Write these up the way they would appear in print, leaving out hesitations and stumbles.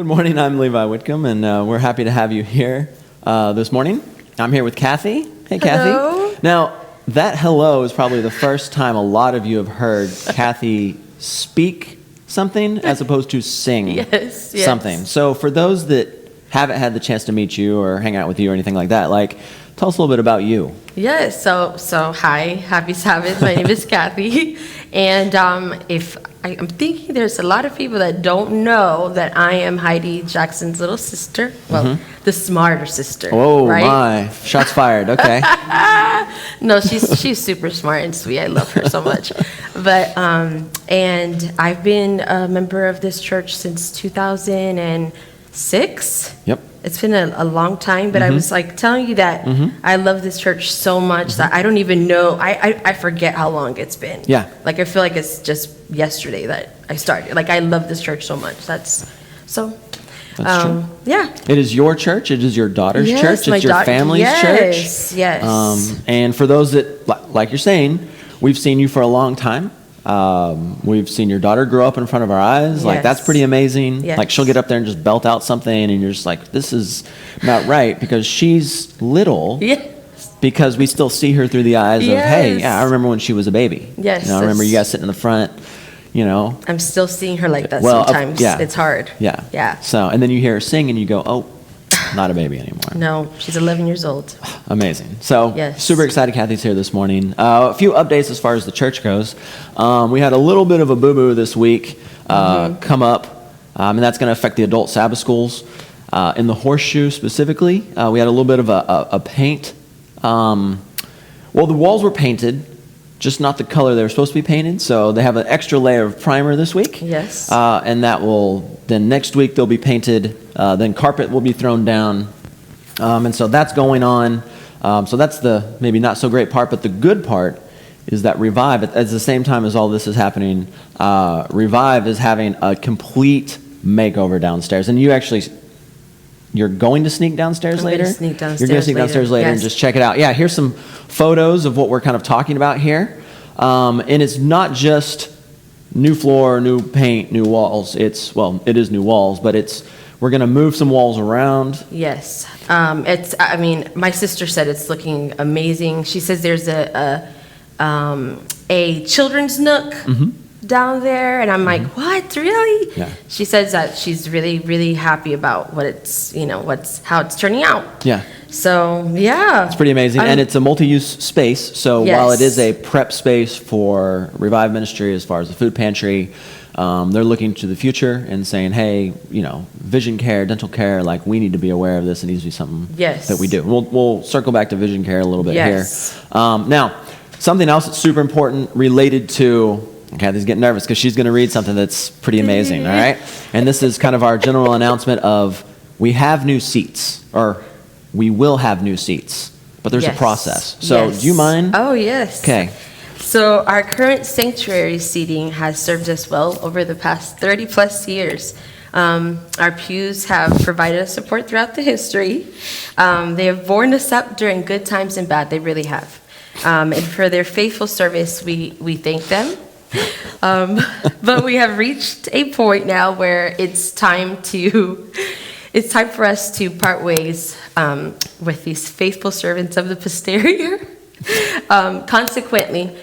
morning. I'm Levi Whitcomb, and we're happy to have you here this morning. I'm here with Kathy. Hey, Kathy. Hello. Now, that hello is probably the first time a lot of you have heard Kathy speak something as opposed to sing something. So for those that haven't had the chance to meet you or hang out with you or anything like that, tell us a little bit about you. Yes, so hi, happy Sabbath. My name is Kathy, and I'm thinking there's a lot of people that don't know that I am Heidi Jackson's little sister. Well, the smarter sister. Oh, right? my. Shots fired. Okay. No, she's super smart and sweet. I love her so much. But and I've been a member of this church since 2006. Yep. It's been a long time, but I was telling you that I love this church so much that I don't even know, I forget how long it's been. Yeah. I feel like it's just yesterday that I started. I love this church so much. That's true. Yeah. It is your church. It is your daughter's Yes, church. my It's your family's church. Yes. And for those that, like you're saying, we've seen you for a long time. We've seen your daughter grow up in front of our eyes. Yes. That's pretty amazing. Yes. She'll get up there and just belt out something, and you're just like, this is not right, because she's little. Yes. Because we still see her through the eyes of, hey, Yes. yeah, I remember when she was a baby. Yes. I remember you guys sitting in the front, I'm still seeing her like that Well, sometimes. yeah. It's hard. Yeah. Yeah. So, and then you hear her sing, and you go, oh, not a baby anymore. No, she's 11 years old. Amazing. So, Yes. super excited Kathy's here this morning. A few updates as far as the church goes. We had a little bit of a boo-boo this week come up, and that's going to affect the adult Sabbath schools. In the Horseshoe specifically, we had a little bit of a paint. The walls were painted, just not the color they were supposed to be painted. So they have an extra layer of primer this week. Yes. And that will, then next week they'll be painted. Then carpet will be thrown down. And so that's going on. So that's the maybe not so great part, but the good part is that Revive, at the same time as all this is happening, Revive is having a complete makeover downstairs. And you're going to sneak downstairs later? I'm going to sneak downstairs. You're going to sneak downstairs later and Yes. just check it out. Yeah, here's some photos of what we're kind of talking about here. And it's not just new floor, new paint, new walls. It is new walls, but we're going to move some walls around. Yes. My sister said it's looking amazing. She says there's a children's nook down there, and I'm like, what, really? Yeah. She says that she's really, really happy about how it's turning out. Yeah. So, yeah. It's pretty amazing. And it's a multi-use space. So Yes. while it is a prep space for Revive Ministry as far as the food pantry, they're looking to the future and saying, hey, vision care, dental care, we need to be aware of this. It needs to be something Yes. that we do. We'll circle back to vision care a little bit Yes. here. Now, something else that's super important related to, Kathy's getting nervous because she's going to read something that's pretty amazing, all right? And this is kind of our general announcement of we have new seats, or we will have new seats, but there's a process. So Yes. do you mind? Oh, yes. Okay. So our current sanctuary seating has served us well over the past 30 plus years. Our pews have provided us support throughout the history. They have borne us up during good times and bad. They really have. And for their faithful service, we thank them. But we have reached a point now where it's time for us to part ways with these faithful servants of the posterior. Consequently,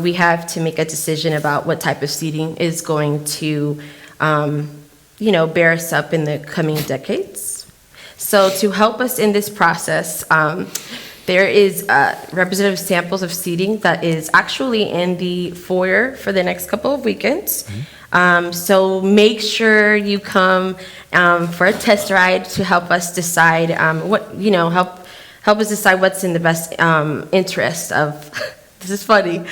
we have to make a decision about what type of seating is going to, bear us up in the coming decades. So to help us in this process, there is representative samples of seating that is actually in the foyer for the next couple of weekends. So make sure you come for a test ride to help us decide help us decide what's in the best interest of, this is funny,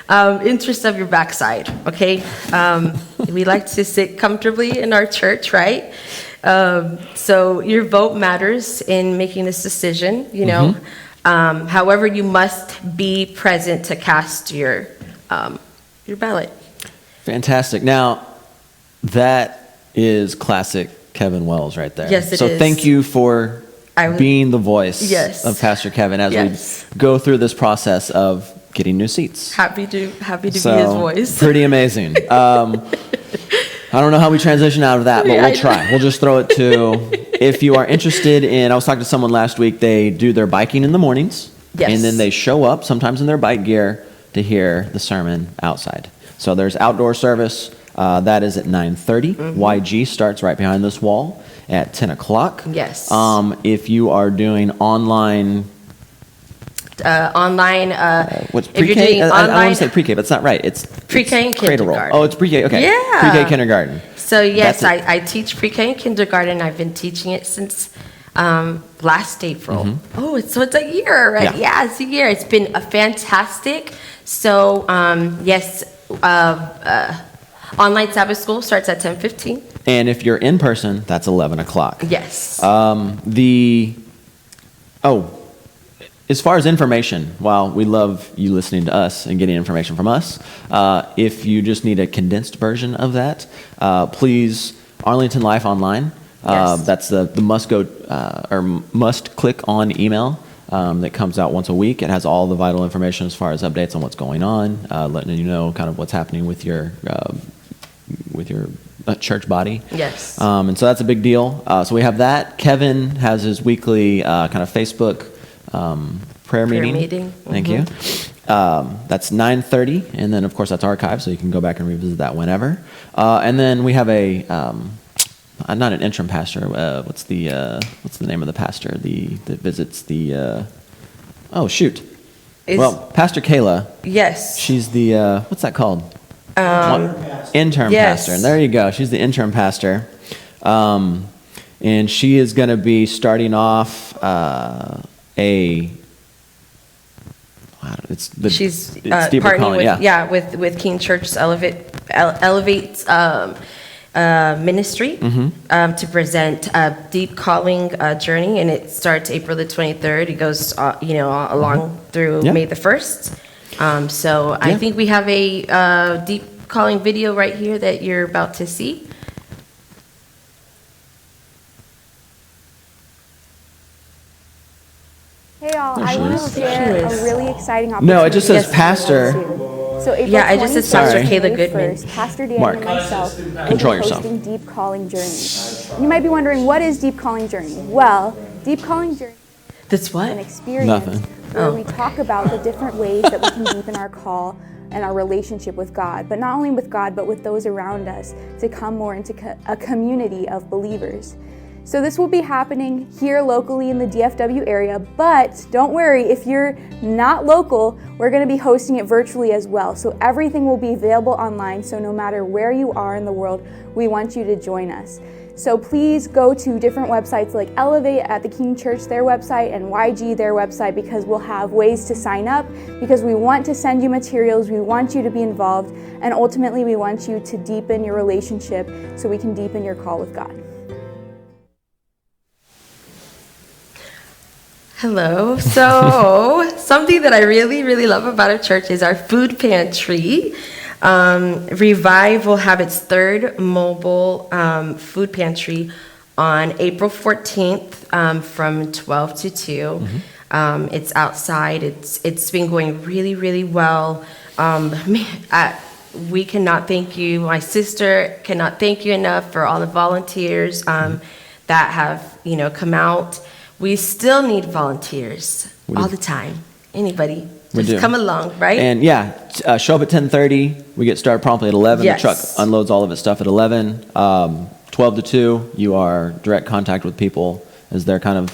interest of your backside, okay? We like to sit comfortably in our church, right? So your vote matters in making this decision, however, you must be present to cast your ballot. Fantastic. Now, that is classic Kevin Wells right there. Yes, it so is. thank you for being the voice of Pastor Kevin as we go through this process of getting new seats. Happy to be his voice. Pretty amazing. I don't know how we transition out of that, but we'll try. We'll just throw it to, if you are interested in, I was talking to someone last week, they do their biking in the mornings. Yes. And then they show up, sometimes in their bike gear, to hear the sermon outside. So there's outdoor service. That is at 9:30. YG starts right behind this wall at 10 o'clock. Yes. If you are doing online... what's if you're pre-K? doing I online, want to say pre-K, but it's not right. It's pre-K and cradle roll. kindergarten. Oh, it's pre-K. Okay. Yeah. Pre-K kindergarten. So yes, That's it. I teach pre-K and kindergarten. I've been teaching it since last April. Oh, it's a year already. Yeah, it's a year. It's been a fantastic. So yes, online Sabbath school starts at 10:15. And if you're in person, that's 11 o'clock. Yes. As far as information, while we love you listening to us and getting information from us, if you just need a condensed version of that, please, Arlington Life Online. Yes. That's the must click on email that comes out once a week. It has all the vital information as far as updates on what's going on, letting you know kind of what's happening with your church body. Yes. And so that's a big deal. So we have that. Kevin has his weekly kind of Facebook prayer meeting. Thank you. That's 9:30, and then of course that's archived, so you can go back and revisit that whenever. And then we have a not an interim pastor. What's the name of the pastor that visits the? Pastor Kayla. Yes. She's the what's that called? Intern yes. pastor. And there you go. She's the intern pastor. And she is going to be starting off She's deeper partnering calling, with King Church's Elevate ministry to present a deep calling journey, and it starts April the 23rd. It goes along through May the 1st. I think we have a deep calling video right here that you're about to see. Hey y'all, I want to share a really exciting opportunity. No, it just says pastor. So April it just says Pastor Kayla Goodman. Pastor Dan Mark, and myself will be control yourself. hosting Deep Calling Journey. You might be wondering, what is Deep Calling Journey? Well, Deep Calling Journey That's is what? an experience Nothing. where we talk about the different ways that we can deepen our call and our relationship with God, but not only with God, but with those around us, to come more into a community of believers. So this will be happening here locally in the DFW area, but don't worry, if you're not local, we're going to be hosting it virtually as well. So everything will be available online, so no matter where you are in the world, we want you to join us. So please go to different websites like Elevate at the King Church, their website, and YG, their website, because we'll have ways to sign up, because we want to send you materials, we want you to be involved, and ultimately we want you to deepen your relationship so we can deepen your call with God. Hello. So something that I really, really love about our church is our food pantry. Revive will have its third mobile food pantry on April 14th from 12 to 2. It's outside. It's been going really, really well. We cannot thank you. My sister cannot thank you enough for all the volunteers that have come out. We still need volunteers all the time. Anybody, just come along, right? And show up at 10:30. We get started promptly at 11. Yes. The truck unloads all of its stuff at 11. 12 to 2, you are direct contact with people as they're kind of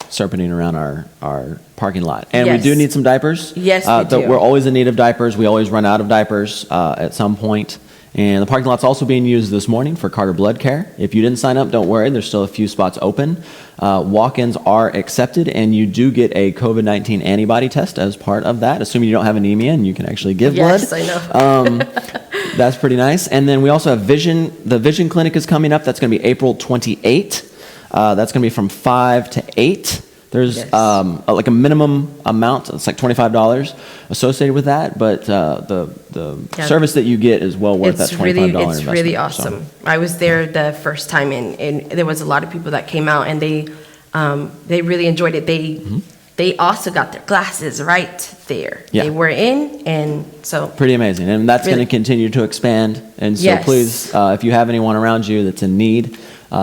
serpenting around our parking lot. And we do need some diapers. Yes, we do. We're always in need of diapers. We always run out of diapers at some point. And the parking lot's also being used this morning for Carter Blood Care. If you didn't sign up, don't worry. There's still a few spots open. Walk-ins are accepted, and you do get a COVID-19 antibody test as part of that, assuming you don't have anemia and you can actually give blood. Yes, I know. That's pretty nice. And then we also have Vision. The Vision Clinic is coming up. That's going to be April 28th. That's going to be from 5 to 8. There's like a minimum amount. It's like $25 associated with that, but the service that you get is well worth that $25 investment. It's really awesome. So. I was there the first time, and there was a lot of people that came out, and they really enjoyed it. They they also got their glasses right there. Yeah. They were in, and so Pretty amazing. And that's Really- going to continue to expand. And so Yes. please, if you have anyone around you that's in need, you please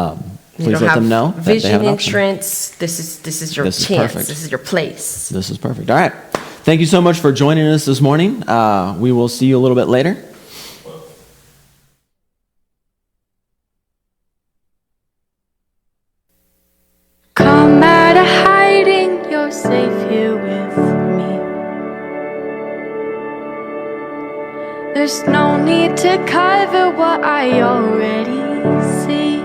don't let have them know that they vision have an option. insurance. This is your This is chance. perfect. This is your place. This is perfect. All right. Thank you so much for joining us this morning. We will see you a little bit later. Come out of hiding, you're safe here with me. There's no need to cover what I already see.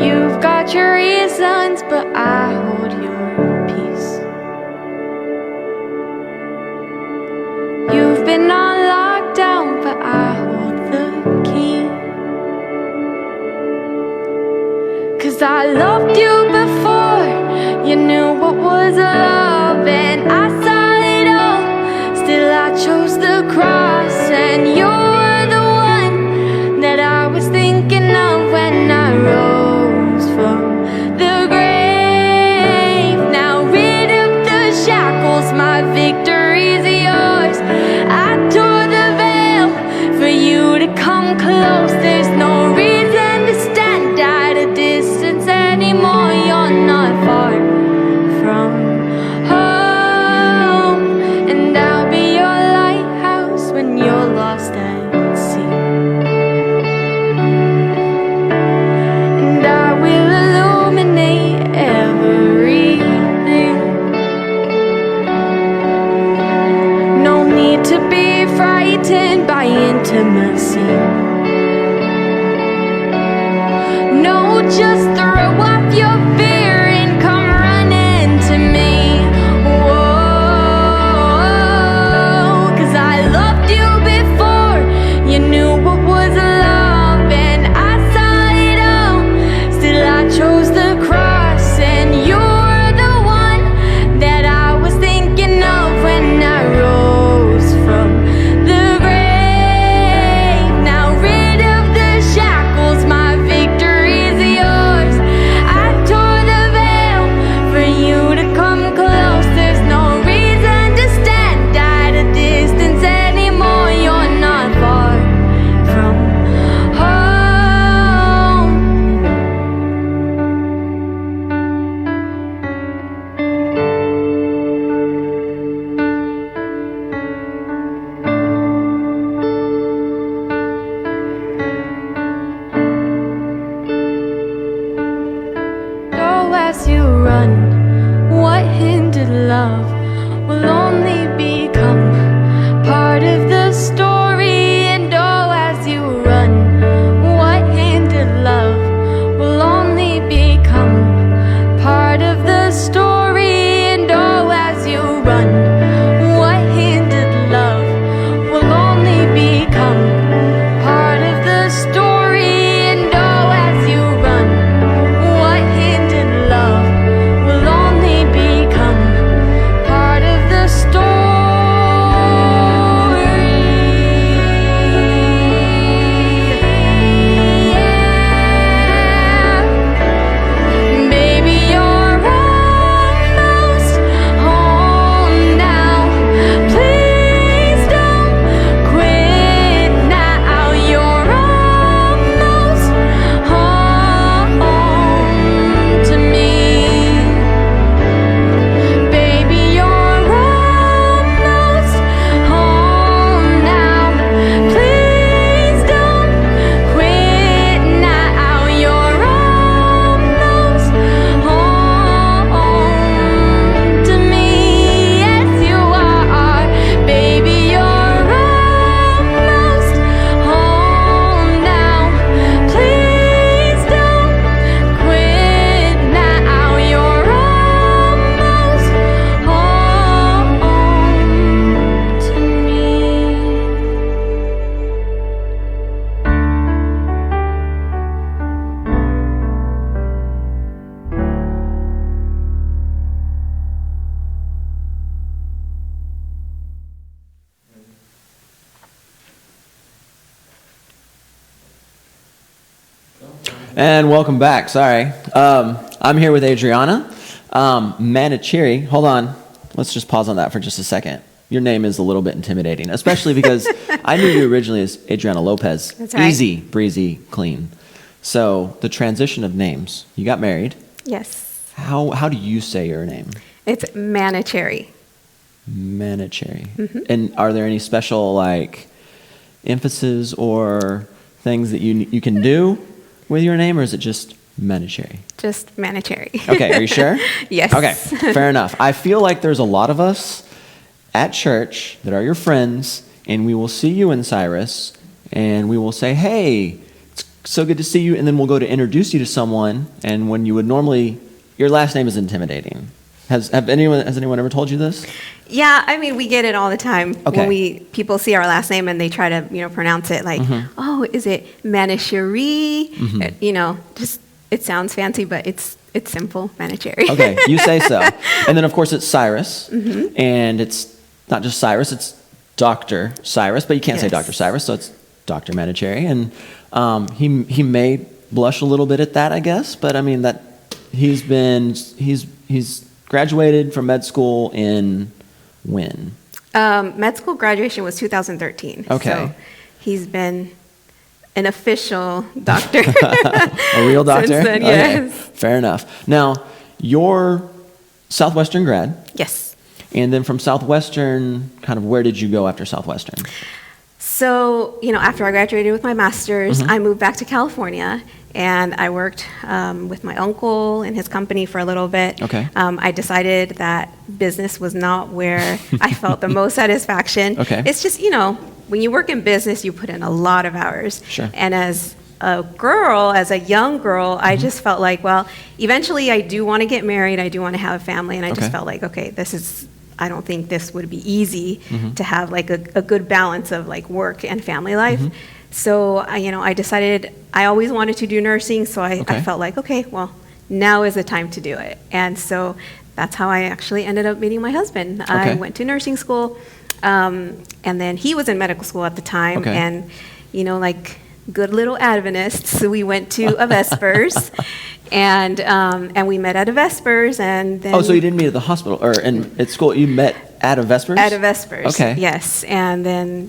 You've got your reasons, but I hold your peace. You've been on lockdown, but I hold the key. 'Cause I loved you before you knew what was love, and I saw it all. Still I chose the cross, and you were the one that I was thinking of when I rose from the grave. Now rid of the shackles, my victory's yours. I tore the veil for you to come close. There's no reason to stand at a distance anymore. You're not far from home, and I'll be your lighthouse when you're lost at sea. And I will illuminate everything. No need to be frightened by intimacy. No, just throw off your fear and come running to me. Whoa, 'cause I loved you before you knew what was love, and I saw it all. Still I chose the cross, and you're the one that I was thinking of when I rose from the grave. Now rid of the shackles, my victory's yours. I tore the veil for you to come close. There's no reason to stand at a distance anymore. You're not far from home. Go as you run, what hindered love will only become part of the story. And oh, as you run, what hindered love will only become part of the story. And oh, as you run, what hindered love will only become part of the story. And oh, as you run, what hindered love will only become part of the story. Baby, you're almost home now. Please don't quit now. You're almost home to me. Baby, you're almost home now. Please don't quit now. You're almost home to me. Yes, you are. Baby, you're almost home now. Please don't quit now. You're almost home to me. And welcome back. Sorry. I'm here with Adriana. Manoucheri, hold on. Let's just pause on that for just a second. Your name is a little bit intimidating, especially because I knew you originally as Adriana Lopez. That's right. Easy, breezy, clean. So the transition of names, you got married. Yes. How do you say your name? It's Manoucheri. Manoucheri. And are there any special emphasis or things that you can do with your name, or is it just Manoucheri? Just Manoucheri. Okay, are you sure? Yes. Okay, fair enough. I feel like there's a lot of us at church that are your friends, and we will see you in Cyrus, and we will say, hey, it's so good to see you, and then we'll go to introduce you to someone, and when you would normally, your last name is intimidating. Has anyone ever told you this? Yeah, I mean, we get it all the time Okay. when people see our last name and they try to, pronounce it like, oh, is it Manoucheri? Just it sounds fancy, but it's simple, Manoucheri. Okay, you say so. And then, of course, it's Cyrus, and it's not just Cyrus, it's Dr. Cyrus, but you can't say Yes. Dr. Cyrus, so it's Dr. Manoucheri. And he may blush a little bit at that, I guess, but I mean, that he's graduated from med school in when? Med school graduation was 2013. Okay. So he's been an official doctor. A real doctor? Since then, Okay, yes. fair enough. Now, you're Southwestern grad, Yes. and then from Southwestern, kind of where did you go after Southwestern? So, after I graduated with my master's, I moved back to California, and I worked with my uncle and his company for a little bit. Okay. I decided that business was not where I felt the most satisfaction. Okay. It's just, when you work in business, you put in a lot of hours. Sure. And as a young girl, I just felt like, well, eventually I do want to get married, I do want to have a family, and I Okay. just felt like, okay, I don't think this would be easy to have like a good balance of like work and family life. So, I decided I always wanted to do nursing, so I felt like, okay, well, now is the time to do it. And so that's how I actually ended up meeting my husband. I Okay. went to nursing school, and then he was in medical school at the time, Okay. and, like good little Adventists, so we went to a Vespers, and we met at a Vespers, and then... Oh, so you didn't meet at the hospital, or at school, you met at a Vespers? At a Vespers. Okay. Yes, and then,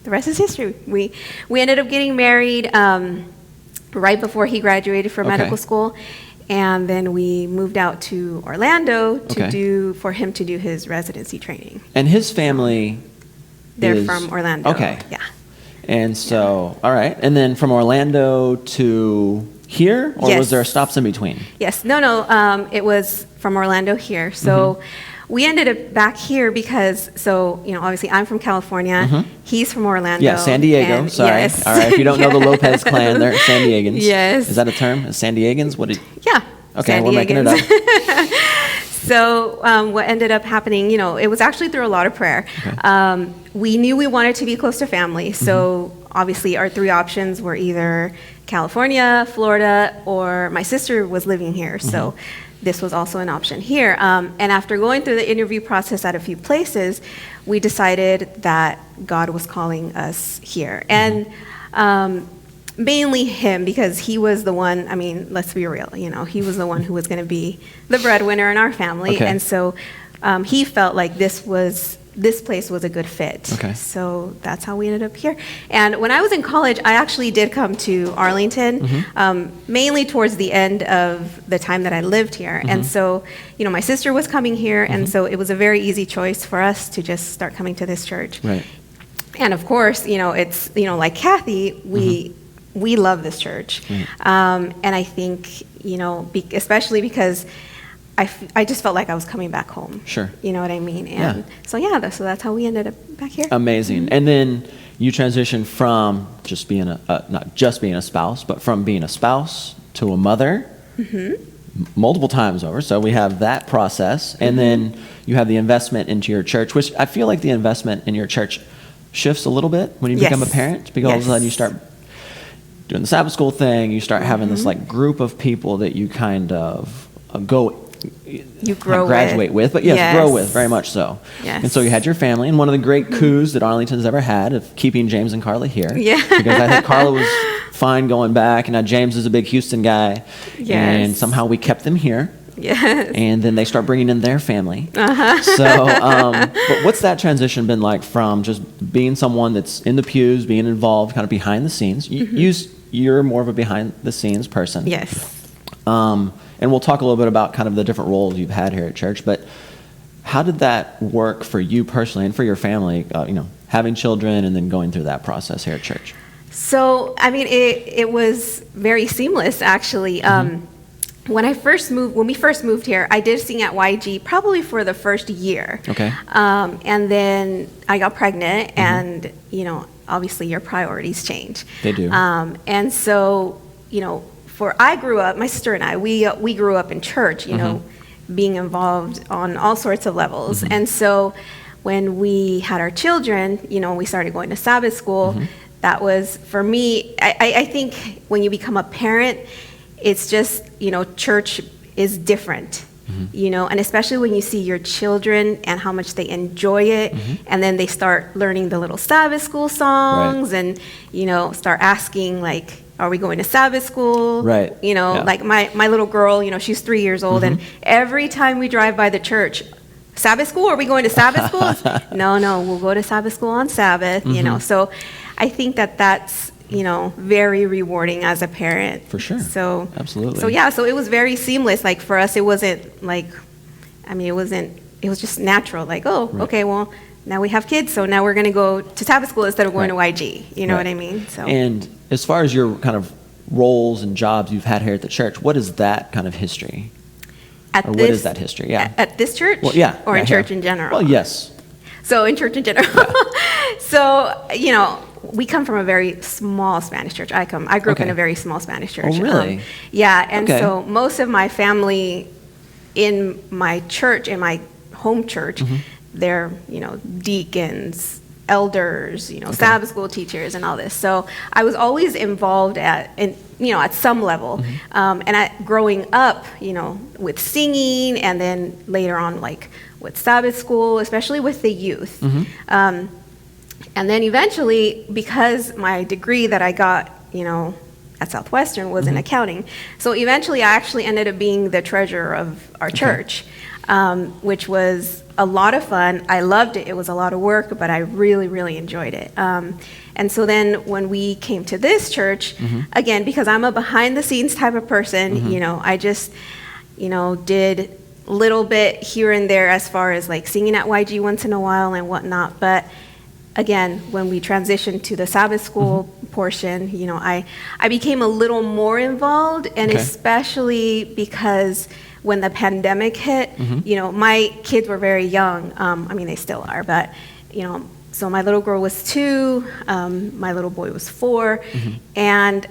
the rest is history. We ended up getting married right before he graduated from Okay. medical school, and then we moved out to Orlando Okay. for him to do his residency training. And his family They're is- from Orlando. Okay. Yeah. And so, all right. And then from Orlando to here, or was Yes. there stops in between? Yes. No. It was from Orlando here. So we ended up back here because, obviously I'm from California. He's from Orlando. Yeah, San Diego. and- Sorry. Yes. All right. If you don't know the Lopez clan, they're San Diegans. Yes. Is that a term? San Diegans? What did? Yeah. Okay, San we're making it up. Diegans. So what ended up happening, it was actually through a lot of prayer. We knew we wanted to be close to family, so obviously our three options were either California, Florida, or my sister was living here, so this was also an option here. And after going through the interview process at a few places, we decided that God was calling us here. And mainly him, because he was the one, I mean, let's be real, he was the one who was going to be the breadwinner in our family. Okay. And so he felt like this place was a good fit. Okay. So that's how we ended up here. And when I was in college, I actually did come to Arlington, mainly towards the end of the time that I lived here. And so, my sister was coming here, and so it was a very easy choice for us to just start coming to this church. Right. And of course, it's, like Kathy, we love this church. And I think, especially because I just felt like I was coming back home. Sure. You know what I mean? Yeah. And so that's how we ended up back here. Amazing. And then you transitioned from just being not just being a spouse, but from being a spouse to a mother multiple times over. So we have that process. And then you have the investment into your church, which I feel like the investment in your church shifts a little bit when you become a Yes. parent, because all of a sudden you Yes. start doing the Sabbath school thing, you start having this group of people that you kind of You grow graduate with, but yes, grow with, very much so. Yes. And so you had your family, and one of the great coups that Arlington's ever had of keeping James and Carla here. Yeah. Because I think Carla was fine going back. And now James is a big Houston guy. Yes. And somehow we kept them here. Yes. And then they start bringing in their family. So, but what's that transition been like from just being someone that's in the pews, being involved, kind of behind the scenes? You're more of a behind the scenes person. Yes. And we'll talk a little bit about kind of the different roles you've had here at church. But how did that work for you personally and for your family? Having children and then going through that process here at church. So, I mean, it was very seamless, actually. When we first moved here, I did sing at YG probably for the first year. Okay. And then I got pregnant, and obviously your priorities change. They do. And so, I grew up, my sister and I, we grew up in church, being involved on all sorts of levels. And so when we had our children, we started going to Sabbath school. That was, for me, I think when you become a parent, it's just, church is different, and especially when you see your children and how much they enjoy it, and then they start learning the little Sabbath school songs, and, start asking, like, are we going to Sabbath school? Right. Like my little girl, she's 3 years old, and every time we drive by the church, Sabbath school? Are we going to Sabbath school? No, we'll go to Sabbath school on Sabbath, So I think that's, very rewarding as a parent. For sure. So absolutely. So it was very seamless. Like for us, it wasn't like, it was just natural. Like, okay, well, now we have kids, so now we're going to go to Sabbath school instead of going to YG. You know what I mean? So. And as far as your kind of roles and jobs you've had here at the church, what is that kind of history? What is that history? Yeah. At this church? Well, yeah. Or in church in general? Well, yes. So in church in general. So, we come from a very small Spanish church. I grew up in a very small Spanish church. Oh, really? So most of my family in my church, in my home church, they're, deacons, elders, Sabbath school teachers and all this. So I was always involved at some level. And growing up, with singing, and then later on, like with Sabbath school, especially with the youth. And then eventually, because my degree that I got, at Southwestern was in accounting, so eventually I actually ended up being the treasurer of our church, which was a lot of fun. I loved it. It was a lot of work, but I really, really enjoyed it. And so then when we came to this church, again, because I'm a behind-the-scenes type of person, I just, did a little bit here and there as far as like singing at YG once in a while and whatnot, but again, when we transitioned to the Sabbath school portion, I became a little more involved, and especially because when the pandemic hit, my kids were very young. They still are, but, so my little girl was 2, my little boy was 4, and,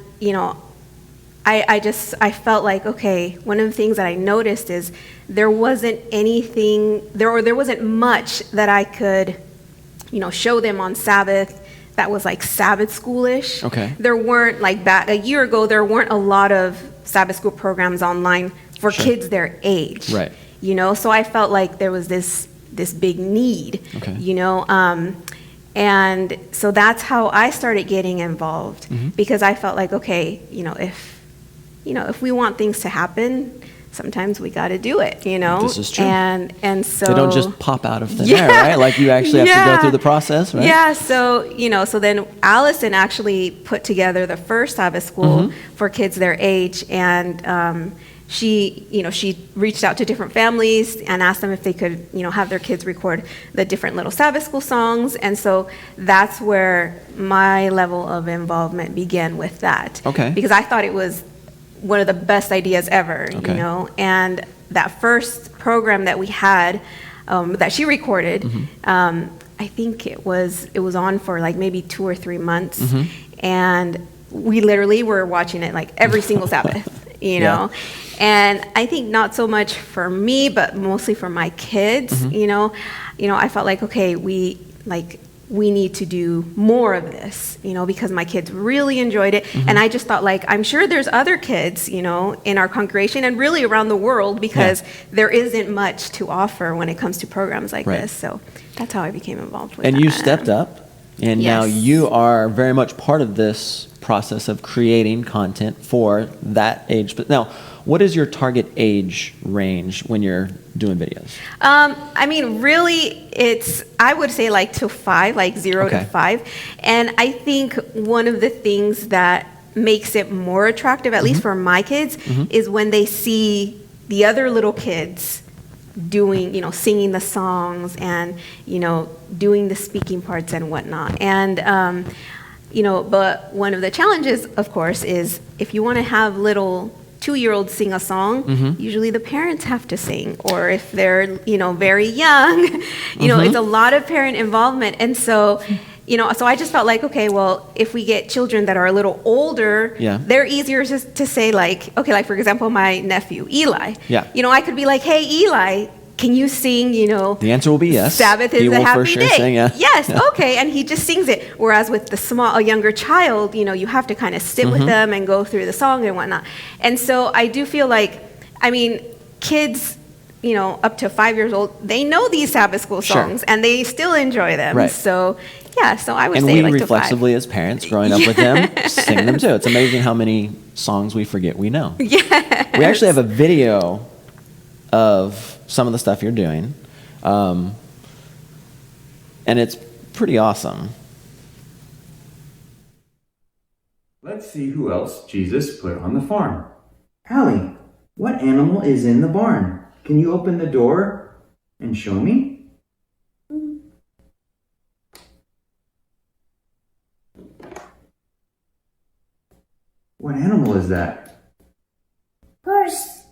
I felt like, okay, one of the things that I noticed is there wasn't much that I could show them on Sabbath that was like Sabbath schoolish. Okay. There weren't, like back a year ago, there weren't a lot of Sabbath school programs online for kids their age. Right. So I felt like there was this big need. Okay. And so that's how I started getting involved, because I felt like, okay, if we want things to happen, sometimes we got to do it, This is true. And so they don't just pop out of thin air, right? Like you actually have to go through the process, right? Yeah. So so then Allison actually put together the first Sabbath school for kids their age, and she reached out to different families and asked them if they could have their kids record the different little Sabbath school songs, and so that's where my level of involvement began with that. Okay. Because I thought it was one of the best ideas ever, Okay. And that first program that we had, that she recorded, I think it was on for like maybe 2 or 3 months, and we literally were watching it like every single Sabbath, And I think not so much for me, but mostly for my kids, I felt like, okay, we need to do more of this, because my kids really enjoyed it. And I just thought, like, I'm sure there's other kids, in our congregation and really around the world, because there isn't much to offer when it comes to programs like this. So that's how I became involved with that. And you stepped up And now Yes. you are very much part of this process of creating content for that age. But now, what is your target age range when you're doing videos? I mean, really, I would say like to 5, like 0 Okay. to 5. And I think one of the things that makes it more attractive, at least for my kids, is when they see the other little kids doing, singing the songs and, doing the speaking parts and whatnot. And, but one of the challenges, of course, is if you want to have little 2-year-olds sing a song, usually the parents have to sing, or if they're, very young, it's a lot of parent involvement. And so, so I just felt like, okay, well, if we get children that are a little older, Yeah. they're easier to say, like, okay, like for example, my nephew, Eli. Yeah. I could be like, hey, Eli, can you sing, The answer will be yes. Sabbath He is a will happy for sure day. sing, yeah. Yes, Yeah. okay, and he just sings it. Whereas with a younger child, you have to kind of sit with them and go through the song and whatnot. And so I do feel like, kids, up to 5 years old, they know these Sabbath school Sure. songs and they still enjoy them. Right. So yeah, so I would And say we like to 5. reflexively, as parents, growing up with them, sing them too. It's amazing how many songs we forget we know. Yeah. We actually have a video of some of the stuff you're doing, and it's pretty awesome. Let's see who else Jesus put on the farm. Allie, what animal is in the barn? Can you open the door and show me? What animal is that? Horse.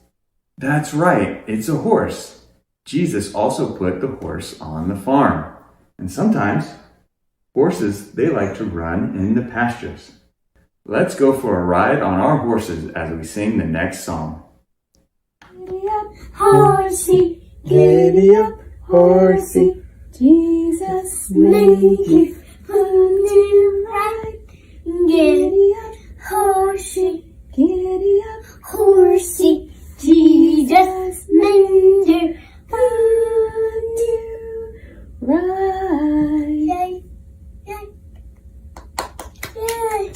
That's right, it's a horse. Jesus also put the horse on the farm. And sometimes, horses, they like to run in the pastures. Let's go for a ride on our horses as we sing the next song. Giddy up, horsey, giddy up, horsey. Jesus maketh you right. Giddy up, horsey, giddy up, horsey. Jesus made you right. Yay, yay, yay.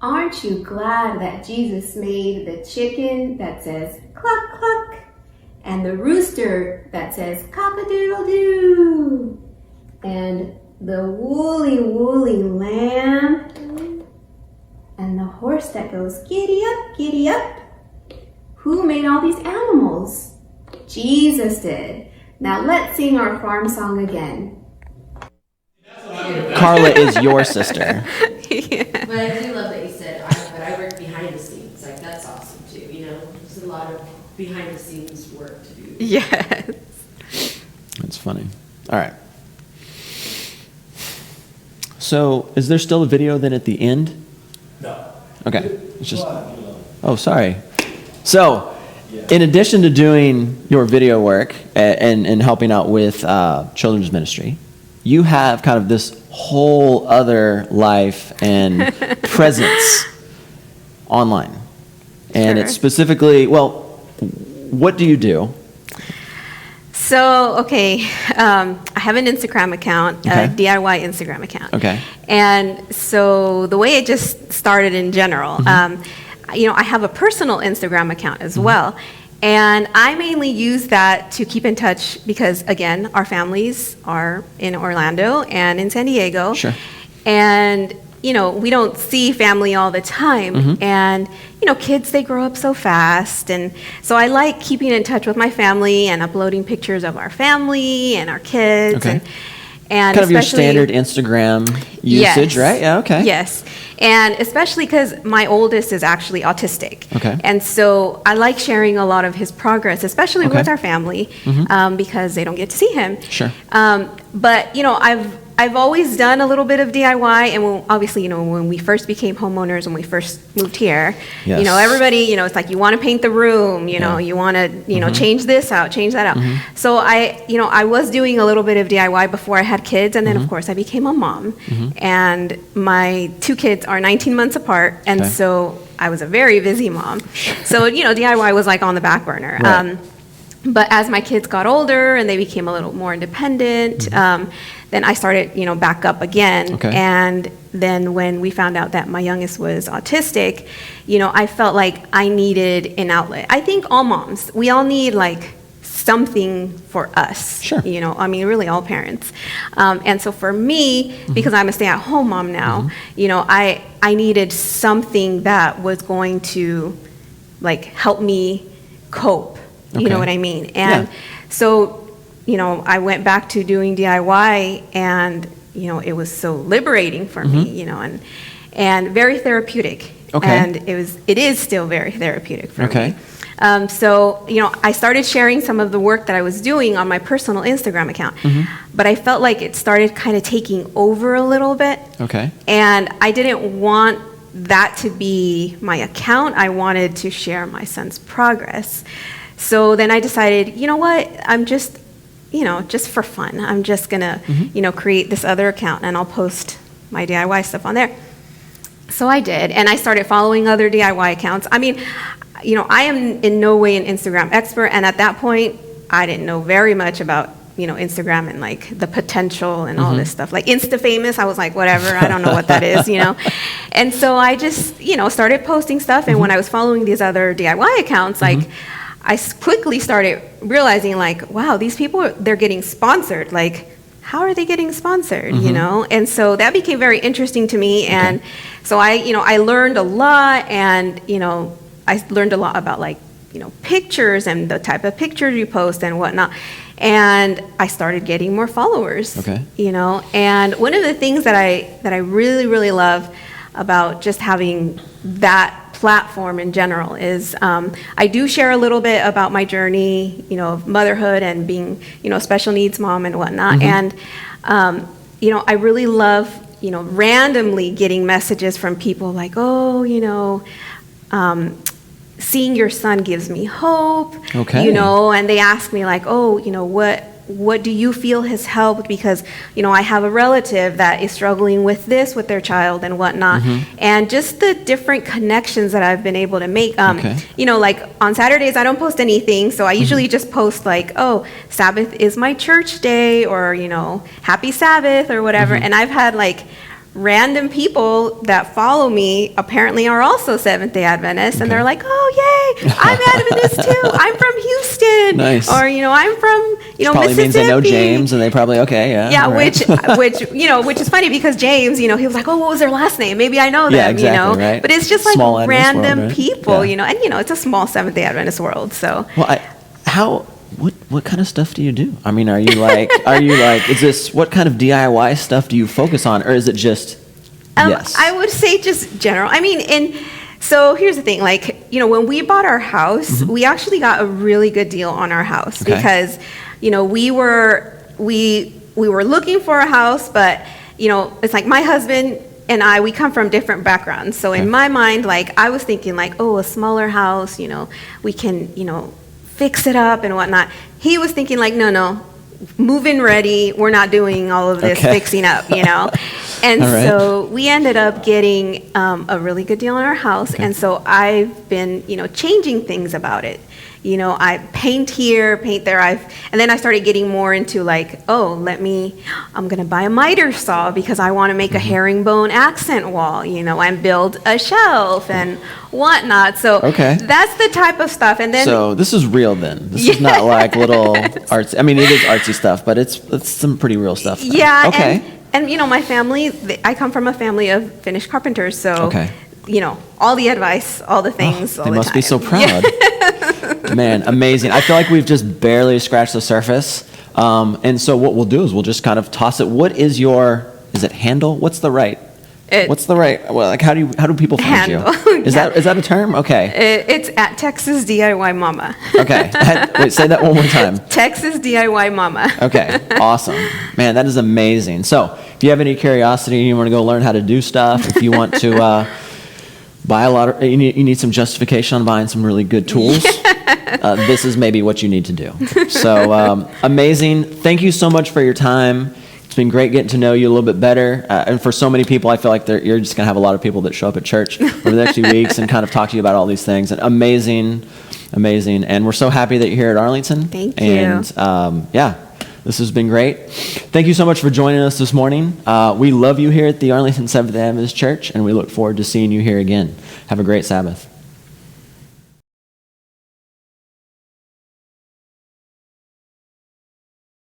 Aren't you glad that Jesus made the chicken that says cluck cluck and the rooster that says cock-a-doodle-doo and the woolly woolly lamb and the horse that goes giddy up, giddy up? Who made all these animals? Jesus did. Now let's sing our farm song again. Carla is your sister. But I do love that you said, I work behind the scenes. Like, that's awesome too, There's a lot of behind the scenes work to do. Yes. That's funny. All right. So, is there still a video then at the end? No. Okay. It's just. Oh, sorry. So, in addition to doing your video work and helping out with children's ministry, you have kind of this whole other life and presence online. And Sure. it's specifically, well, what do you do? So, okay, I have an Instagram account, Okay. a DIY Instagram account. Okay. And so the way it just started in general, I have a personal Instagram account as well. And I mainly use that to keep in touch because, again, our families are in Orlando and in San Diego. Sure. And, we don't see family all the time. And, kids, they grow up so fast. And so I like keeping in touch with my family and uploading pictures of our family and our kids. Okay. And Kind of your especially- standard Instagram usage, Yes. right? Yeah, okay. Yes. And especially because my oldest is actually autistic. Okay. And so I like sharing a lot of his progress, especially Okay. with our family, because they don't get to see him. Sure. But, I've always done a little bit of DIY, and obviously, when we first became homeowners, when we first moved here, Yes. everybody, it's like you want to paint the room, Yeah. you want to, change this out, change that out. So I was doing a little bit of DIY before I had kids, and then of course I became a mom, and my 2 kids are 19 months apart, and Okay. so I was a very busy mom. So DIY was like on the back burner. Right. But as my kids got older and they became a little more independent, then I started, back up again. Okay. And then when we found out that my youngest was autistic, I felt like I needed an outlet. I think all moms, we all need like something for us. Sure. Really all parents. And so for me, because I'm a stay-at-home mom now, I needed something that was going to like help me cope. You Okay. know what I mean? And so, I went back to doing DIY, and it was so liberating for me, and very therapeutic. Okay. And it is still very therapeutic for Okay. me. So, I started sharing some of the work that I was doing on my personal Instagram account, but I felt like it started kind of taking over a little bit. Okay. And I didn't want that to be my account. I wanted to share my son's progress. So then I decided, you know what, I'm just for fun, I'm just gonna, create this other account, and I'll post my DIY stuff on there. So I did, and I started following other DIY accounts. I am in no way an Instagram expert, and at that point, I didn't know very much about, Instagram and like the potential and all this stuff. Like Insta famous, I was like, whatever, I don't know what that is, And so I just, started posting stuff, and when I was following these other DIY accounts, like, I quickly started realizing like, wow, these people, they're getting sponsored. Like, how are they getting sponsored, And so that became very interesting to me. And so I learned a lot, and, I learned a lot about like, pictures and the type of pictures you post and whatnot. And I started getting more followers, And one of the things that I really, really love about just having that platform in general is I do share a little bit about my journey, of motherhood and being, a special needs mom and whatnot. And, I really love, randomly getting messages from people like, oh, seeing your son gives me hope, and they ask me like, oh, what do you feel has helped? Because, I have a relative that is struggling with this with their child and whatnot. And just the different connections that I've been able to make. Like on Saturdays, I don't post anything. So I usually just post like, oh, Sabbath is my church day, or, happy Sabbath or whatever. And I've had like random people that follow me apparently are also Seventh-day Adventists, and they're like, oh, yay, I'm Adventist too. I'm from Houston. Nice. Or, I'm from, Probably Mississippi. means they know James, and they probably, Yeah, right. which is funny because James, he was like, oh, what was their last name? Maybe I know them, Yeah, exactly, right. But it's just like Small Adventist random world, right? people, Yeah. and, it's a small Seventh-day Adventist world, so. Well, what kind of stuff do you do? Are you like, is this, what kind of DIY stuff do you focus on, or is it just, yes? I would say just general. So here's the thing, like, when we bought our house, we actually got a really good deal on our house because, we were looking for a house, but, it's like my husband and we come from different backgrounds. So in my mind, like, I was thinking like, oh, a smaller house, we can, fix it up and whatnot. He was thinking like, no, move-in ready. We're not doing all of this fixing up, And so we ended up getting a really good deal on our house. And so I've been, changing things about it. I paint here, paint there. And then I started getting more into like, I'm going to buy a miter saw because I want to make a herringbone accent wall, and build a shelf and whatnot. So that's the type of stuff. And then so this is real then. This is not like little arts. It is artsy stuff, but it's some pretty real stuff. Then. Yeah. Okay. And my family, I come from a family of Finnish carpenters. So, all the advice, all the things, all they the must time. be so proud. Man, amazing. I feel like we've just barely scratched the surface. And so what we'll do is we'll just kind of toss it. What is it handle? What's the right? Well, like how do people find handle. you? Is that a term? Okay. It's at Texas DIY Mama. Okay. Wait, say that one more time. Texas DIY Mama. Okay. Awesome. Man, that is amazing. So if you have any curiosity, you want to go learn how to do stuff, if you want to buy you need some justification on buying some really good tools, this is maybe what you need to do. So amazing. Thank you so much for your time. It's been great getting to know you a little bit better. And for so many people, I feel like you're just going to have a lot of people that show up at church over the next few weeks and kind of talk to you about all these things. And amazing. And we're so happy that you're here at Arlington. Thank you. And This has been great. Thank you so much for joining us this morning. We love you here at the Arlington Seventh Adventist Church, and we look forward to seeing you here again. Have a great Sabbath.